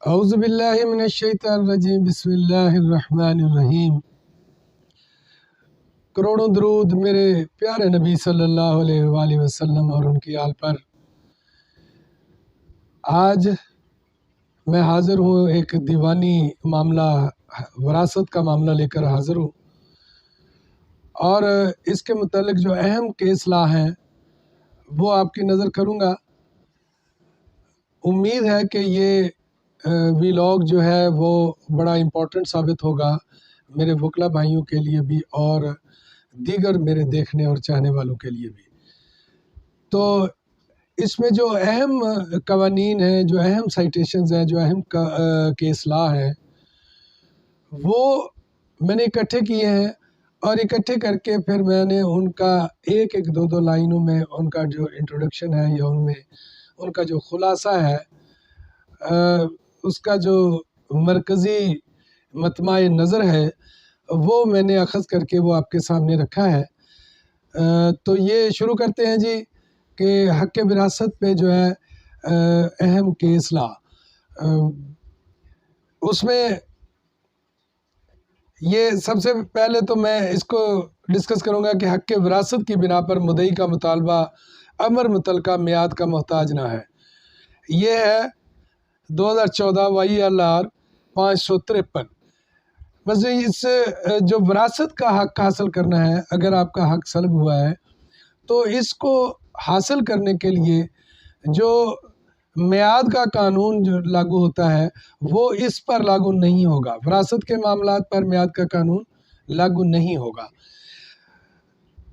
औज़ुबिल्लाहि मिनश्शैतानिर्रजीम बिस्मिल्लाहिर्रहमानिर्रहीम। करोड़ों दरूद मेरे प्यारे नबी सल्लल्लाहु अलैहि वसल्लम और उनकी आल पर। आज मैं हाज़िर हूँ एक दीवानी मामला, वरासत का मामला लेकर हाज़िर हूँ और इसके मुतालिक जो अहम केस ला हैं वो आपकी नज़र करूँगा। उम्मीद है कि ये वीलॉग जो है वो बड़ा इम्पोर्टेंट साबित होगा मेरे वकला भाइयों के लिए भी और दीगर मेरे देखने और चाहने वालों के लिए भी। तो इसमें जो अहम कवानीन हैं, जो अहम साइटेशंस हैं, जो अहम केस ला हैं, वो मैंने इकट्ठे किए हैं और इकट्ठे करके फिर मैंने उनका एक एक दो दो लाइनों में उनका जो इंट्रोडक्शन है या उनमें उनका जो खुलासा है, उसका जो मरकज़ी मतमाए नज़र है वो मैंने अखज़ करके वो आपके सामने रखा है। तो ये शुरू करते हैं जी कि हक़ विरासत पे जो है अहम केस ला, उसमें ये सबसे पहले तो मैं इसको डिस्कस करूँगा कि हक़ विरासत की बिना पर मुद्दई का मुतालबा अमर मुतलका मियाद का मोहताज ना है। ये है 2014 YLR 553। बस इस जो विरासत का हक़ हासिल करना है, अगर आपका हक़ सल्ब हुआ है तो इसको हासिल करने के लिए जो मियाद का कानून जो लागू होता है वो इस पर लागू नहीं होगा। विरासत के मामलात पर मियाद का कानून लागू नहीं होगा।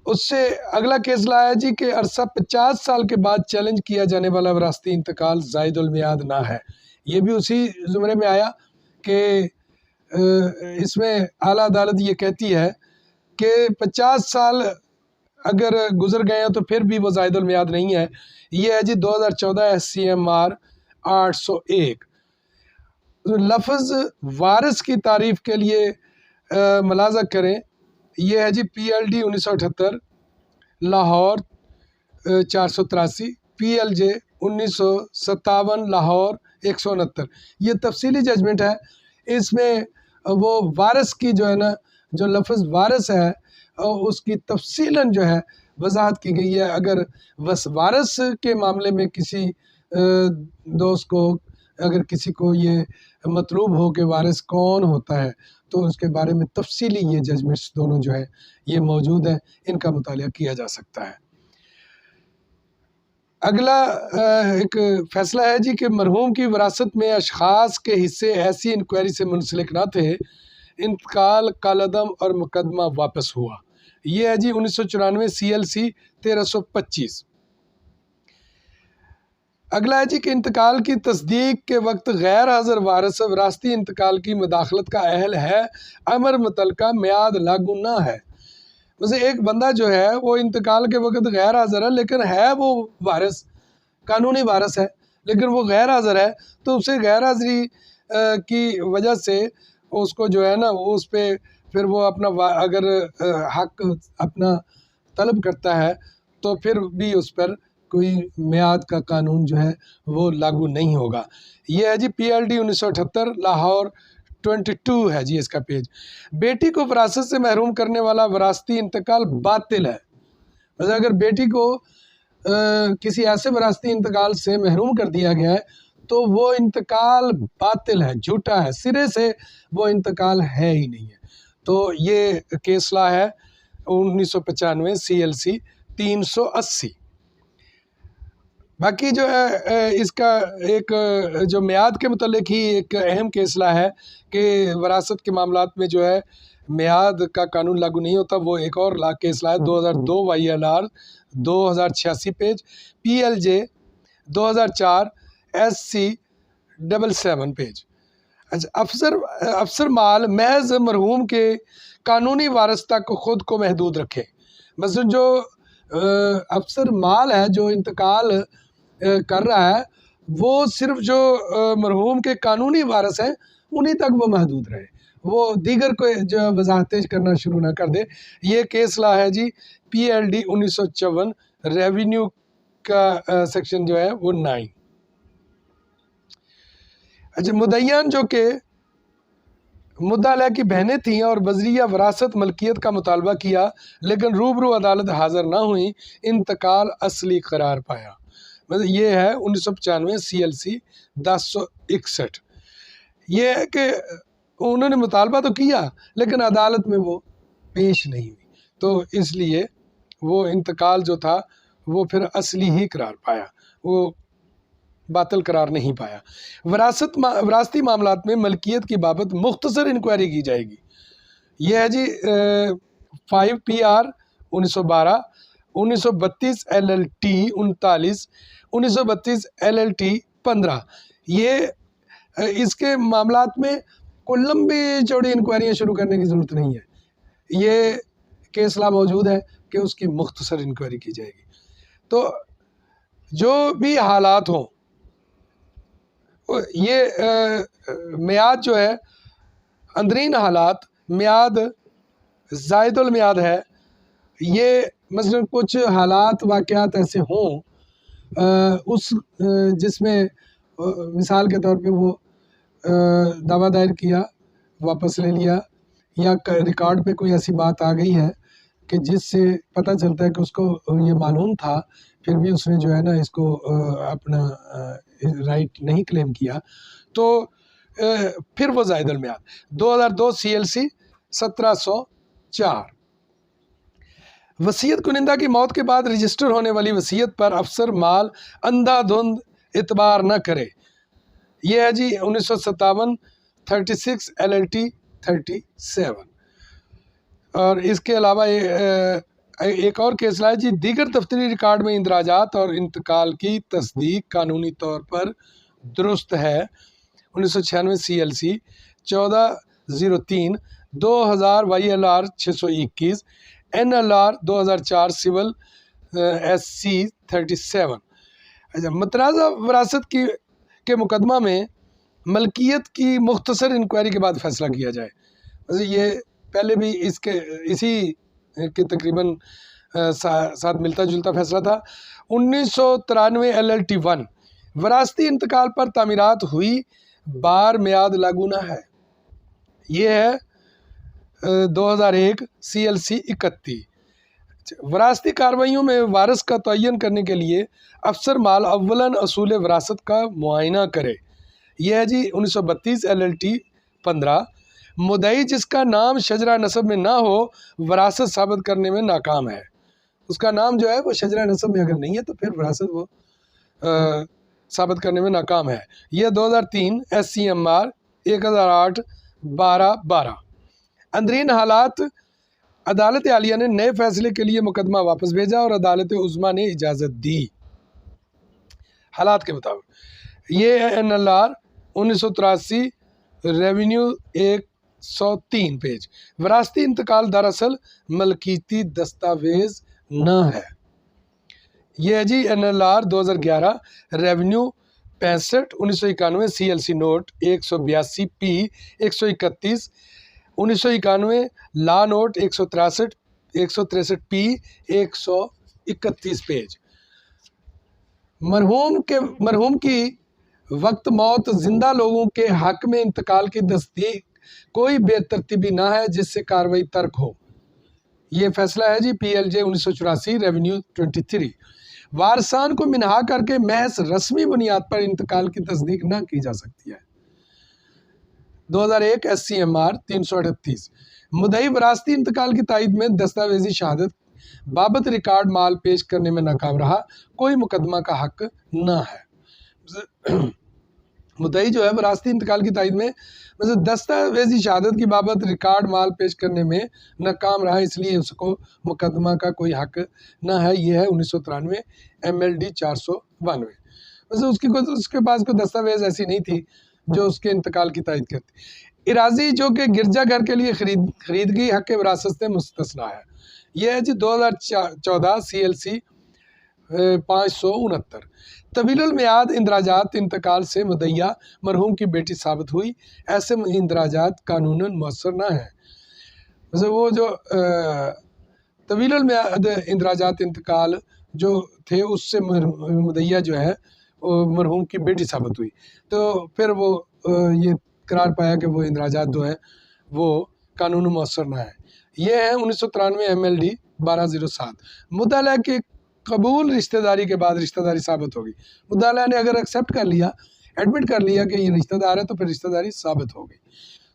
उससे अगला केस लाया जी कि अरसा 50 साल के बाद चैलेंज किया जाने वाला विरासती इंतकाल ज़ायदुल मियाद ना है। ये भी उसी ज़ुमरे में आया कि इसमें आला अदालत ये कहती है कि 50 साल अगर गुजर गए हैं तो फिर भी वो ज़ायदुल मियाद नहीं है। ये है जी 2014 SCMR 801। लफ्ज़ वारिस की तारीफ़ के लिए मुलाज़ा करें, ये है जी PLD 1978 लाहौर 483, PLJ 1957 लाहौर 169। ये तफसीली जजमेंट है। इसमें वो वारिस की जो है ना, जो लफ्ज़ वारिस है उसकी तफसीलन जो है वजाहत की गई है। अगर बस वारिस के मामले में किसी दोस्त को, अगर किसी को ये मतलूब हो कि वारिस कौन होता है तो उसके बारे में तफसीली ये जजमेंट्स दोनों जो है ये मौजूद हैं, इनका मुतालिया किया जा सकता है। अगला एक फ़ैसला है जी कि मरहूम की विरासत में अशख़ास के हिस्से ऐसी इंक्वायरी से मुंसलिक ना थे, इंतकाल कालअदम और मुकदमा वापस हुआ। ये है जी 1994 CLC 1325। अगला है जी कि इंतकाल की तस्दीक के वक्त गैर हाज़िर वारिस विरासती इंतकाल की मुदाखलत का अहल है, अमर मुतलका मियाद लागू ना है। वैसे एक बंदा जो है वो इंतकाल के वक्त गैर हाज़िर है लेकिन है वो वारिस, कानूनी वारिस है, लेकिन वो गैर हाज़िर है तो उसे गैर हाज़िरी की वजह से उसको जो है ना वो उस पर फिर वो अपना अगर हक़ अपना तलब करता है तो फिर भी उस पर कोई मियाद का कानून जो है वो लागू नहीं होगा। ये है जी PLD 1978 लाहौर 22 है जी इसका पेज। बेटी को विरासत से महरूम करने वाला विरासती इंतकाल बातिल है। मतलब अगर बेटी को किसी ऐसे विरासती इंतकाल से महरूम कर दिया गया है तो वो इंतकाल बातिल है, झूठा है, सिरे से वो इंतकाल है ही नहीं है। तो ये केसला है 1995 CLC 380। बाकी जो है इसका एक जो मियाद के मुतल्लिक ही एक अहम केसला है कि वरासत के मामलात में जो है मियाद का कानून लागू नहीं होता। वो एक और केसला है 2002 YLR 2086 page, PLJ 2004 SC 77 page. अच्छा, अफसर माल महज मरहूम के कानूनी वारिस तक खुद को महदूद रखे। मसलन जो अफसर माल है जो इंतकाल कर रहा है वो सिर्फ जो मरहूम के कानूनी वारिस हैं उन्हीं तक वो महदूद रहे, वो दीगर को जो वजाहतें करना शुरू ना कर दे। ये केसला है जी PLD 1954 रेवेन्यू का सेक्शन जो है वो 9। अच्छा, मुदय्यन जो के मुद्दा की बहनें थीं और बजरिया वरासत मलकियत का मुतालबा किया, लेकिन रूबरू अदालत हाजिर ना हुई, इंतकाल असली करार पाया। मतलब ये है 1995 CLC 1061। ये है कि उन्होंने मुतालबा तो किया लेकिन अदालत में वो पेश नहीं हुई, तो इसलिए वो इंतकाल जो था वो फिर असली ही करार पाया, वो बातिल करार नहीं पाया। वरासती मामलात में मलकियत की बाबत मुख्तसर इंक्वायरी की जाएगी। यह है जी 5 PR 1912, 1932 LLT 39, 1932 LLT 15। ये इसके मामलात में कोई लंबी चौड़ी इंक्वायरियाँ शुरू करने की ज़रूरत नहीं है। ये केस ला मौजूद है कि उसकी मुख्तसर इंक्वायरी की जाएगी। तो जो भी हालात हों, ये मियाद जो है, अंदरीन हालात, मियाद ज़ायदुल मियाद है। ये मसलन कुछ हालात वाक़यात ऐसे हों उस जिसमें मिसाल के तौर पे वो दावा दायर किया, वापस ले लिया, या रिकॉर्ड पे कोई ऐसी बात आ गई है कि जिससे पता चलता है कि उसको ये मालूम था, फिर भी उसने जो है ना इसको अपना राइट नहीं क्लेम किया, तो फिर वो ज़ायदुल मियाद। 2002 CLC 1704। वसीयत कुनिंदा की मौत के बाद रजिस्टर होने वाली वसीयत पर अफसर माल अंधाधुंध इतबार न करे। यह है जी 1957 36 LLT 37। और इसके अलावा एक और केस लाया जी, दीगर दफ्तरी रिकॉर्ड में इंदराजात और इंतकाल की तस्दीक कानूनी तौर पर दुरुस्त है। 1996 CLC 1403, 2000 YLR 621, NLR 2004 civil SC 37। अच्छा, मतनाज़ा वरासत के मुकदमा में मलकियत की मुख्तसर इंक्वायरी के बाद फैसला किया जाए। ये पहले भी इसी के तकरीबन साथ मिलता जुलता फैसला था। 1993 LLT 1, वरासती इंतकाल पर तामीरात हुई बार मियाद लागू ना है। ये है 2001 CLC 31। वरासती कार्रवाइयों में वारिस का तयन करने के लिए अफसर माल अव्वलन असूल वरासत का मुआयना करे। यह है जी 1932 LLT 15। मुदई जिसका नाम शजरा नसब में ना हो, वरासत साबित करने में नाकाम है। उसका नाम जो है वो शजरा नसब में अगर नहीं है तो फिर वरासत वो साबित करने में नाकाम है। यह 2003 SCMR 1008 12-12। अंदरीन हालात, अदालत आलिया ने नए फैसले के लिए मुकदमा वापस भेजा और अदालत उज़्मा ने इजाज़त दी। हालात के मुताबिक ये है NLR 1983 रेवेन्यू 103 पेज। वरासती इंतकाल दरअसल मलकीती दस्तावेज न है। ये है जी NLR 2011 revenue 65 1991 CLC note 182 P 131 1991 ला नोट 163 P 131 पेज। मरहूम की वक्त मौत जिंदा लोगों के हक में इंतकाल की तस्दीक कोई बेतरतीबी ना है जिससे कार्रवाई तर्क हो। ये फैसला है जी PLJ 1984 रेवेन्यू 23। वारसान को मिनहा करके महज रस्मी बुनियाद पर इंतकाल की तस्दीक न की जा सकती है। 2001 SCMR 338। मुदई वरासती इंतकाल की तायद में दस्तावेजी शहादत बाबत रिकॉर्ड माल पेश करने में नाकाम रहा, कोई मुकदमा का हक न है। मुदई जो है वरासती इंतकाल की तायद में मतलब दस्तावेजी शहादत की बाबत रिकॉर्ड माल पेश करने में नाकाम रहा, इसलिए उसको मुकदमा का कोई हक न है। यह है 1993 MLD 492। मतलब उसके पास कोई दस्तावेज ऐसी नहीं थी जो उसके इंतकाल की तायद करती। इराजी जो कि गिरजाघर के लिए खरीदगी हक विरासत से मुस्तस्ना है। यह है जी 2014 CLC 569। तवीलुल मियाद इंदराजात इंतकाल से मुदय्या मरहूम की बेटी साबित हुई, ऐसे इंदराजात कानूनन मुअस्सर न है। मतलब वो जो तवीलुल मियाद इंदराजात इंतकाल जो थे उससे मुदय्या जो है मरहूम की बेटी साबित हुई, तो फिर वो ये करार पाया कि वो इंदराजात जो है वो कानून मौसर ना है। ये है 1993 MLD 1207। मुद्दालय के कबूल रिश्तेदारी के बाद रिश्तेदारी साबित होगी। मुद्दालय ने अगर एक्सेप्ट कर लिया, एडमिट कर लिया कि ये रिश्तेदार है, तो फिर रिश्तेदारी साबित होगी।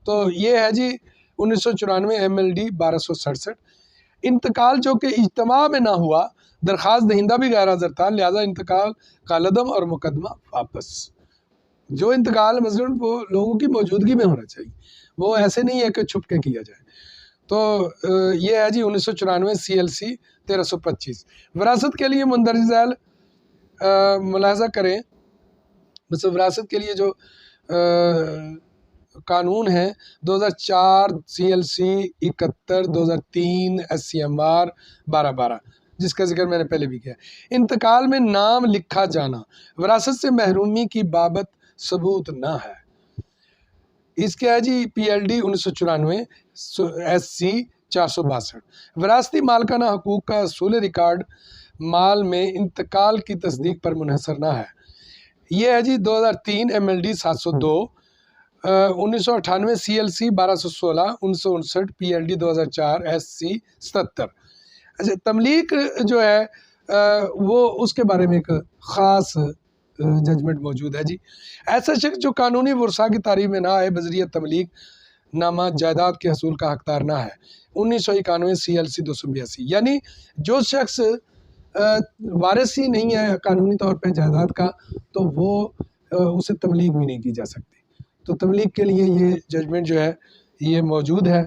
तो ये है जी 1994 MLD 1267। इंतकाल जो कि इज्तमा में ना हुआ, दरख्वास्त दहिंदा भी गैर हाज़िर था, लिहाजा इंतकाल का लदम और मुकदमा वापस। जो इंतकाल मसलन वो लोगों की मौजूदगी में होना चाहिए, वो ऐसे नहीं है कि छुप के किया जाए। तो ये है जी 1994 CLC 1325। विरासत के लिए मुंदरज झैल मुलाहजा करें, मतलब विरासत के लिए जो कानून है 2004 CLC 71, 2003 SCMR 1212, जिसका जिक्र मैंने पहले भी किया। इंतकाल में नाम लिखा जाना विरासत से महरूमी की बाबत सबूत ना है। इसके है जी PLD 1994 SC 462। विरासती मालकाना हकूक का असूल रिकॉर्ड माल में इंतकाल की तस्दीक पर मुनहसर ना है। ये है जी 2003 MLD 702, 1998 CLC 1216, 1959 PLD 2004 SC 77। अच्छा, तमलीक जो है वो उसके बारे में एक ख़ास जजमेंट मौजूद है जी। ऐसा शख्स जो कानूनी वर्सा की तारीफ में ना आए बजरिया तमलीक नामा जायदाद के हसूल का हकदार ना है। 1991 CLC 282। यानी जो शख्स वारिस ही नहीं है कानूनी तौर पे जायदाद का, तो वो उसे तमलीक भी नहीं की जा सकती। तो तमलीक के लिए ये जजमेंट जो है ये मौजूद है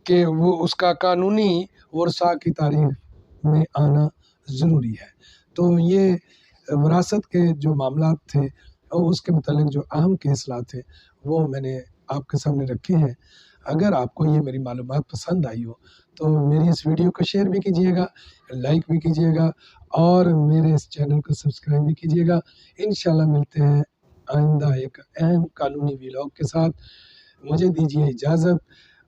कि वो उसका कानूनी वर्सा की तारीफ में आना ज़रूरी है। तो ये विरासत के जो मामला थे और उसके मतलब जो अहम फैसला थे वो मैंने आपके सामने रखे हैं। अगर आपको ये मेरी मालूमात पसंद आई हो तो मेरी इस वीडियो को शेयर भी कीजिएगा, लाइक भी कीजिएगा और मेरे इस चैनल को सब्सक्राइब भी कीजिएगा। इंशाल्लाह मिलते हैं आइंदा एक अहम कानूनी व्लॉग के साथ। मुझे दीजिए इजाज़त।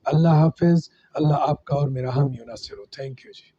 अल्लाह हाफ़िज़। अल्लाह आपका और मेरा हामी नासिर हो। Thank you ji.